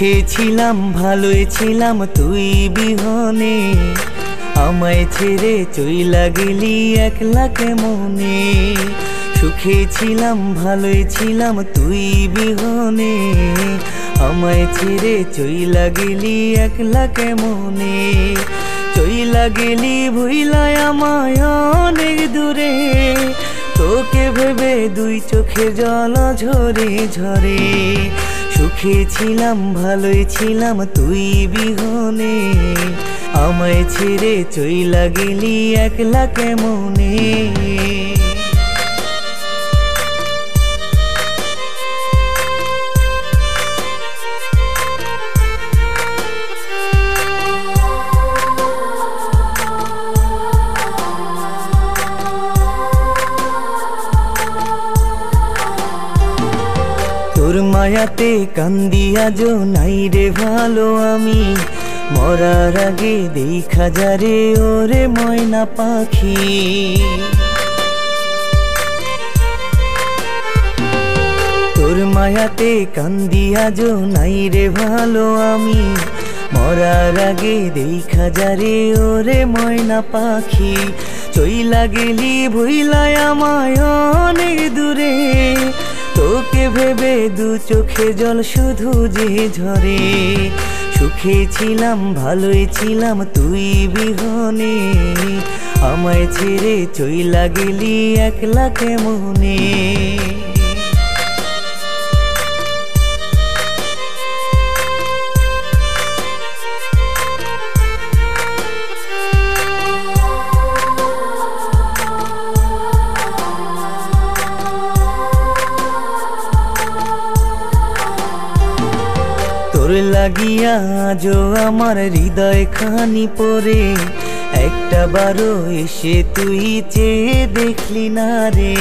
সুখে ছিলাম ভালোই ছিলাম তুই বিহনে, আমায় ছেড়ে চইলা গেলি একলা কেমনে। সুখে ছিলাম ভালোই ছিলাম তুই বিহনে, আমায় ছেড়ে চইলা গেলি একলা কেমনে। চইলা গেলি ভুইলায় আমায় অনেক দূরে, তোকে ভেবে দুই চোখে জল ঝরে ঝরে। সুখে ছিলাম ভালোই ছিলাম তুই বিহনে, আমায় ছেড়ে চইলা গেলি একলা কেমনে। তোর মায়াতে কান্দিয়া যো নাই রে ভালো আমি, মরার আগে দেখা যারে ওরে ময়না পাখি। তোর মায়াতে কান্দিয়া যো নাই রে ভালো আমি, মরার আগে দেখা যারে ওরে ময়না পাখি। চইলা গেলি ভুইলায় আমায় অনেক দূরে, তোকে ভেবে দু চোখে জল শুধু যে ঝরে। সুখে ছিলাম ভালোই ছিলাম তুই বিহনে, আমায় ছেড়ে চইলা গেলি একলা কেমনে। তোর লাগিয়া আজও আমার হৃদয় খানি পরে, একটা বারো এসে তুই চেয়ে দেখলি না রে।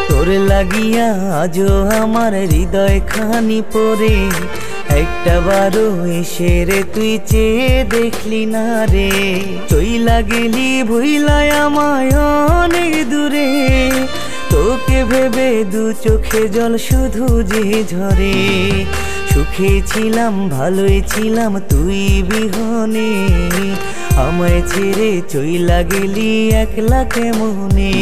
তোর লাগিয়া আজও আমার হৃদয় খানি পরে, একটা বারো এসে রে তুই চেয়ে দেখলি না রে। চইলা গেলি ভুইলায় আমায় অনেক দূরে, তোকে ভেবে দু চোখে জল শুধু যে ঝরে। সুখে ছিলাম ভালোই ছিলাম তুই বিহনে, আমায় ছেড়ে চইলা গেলি একলা কেমনে।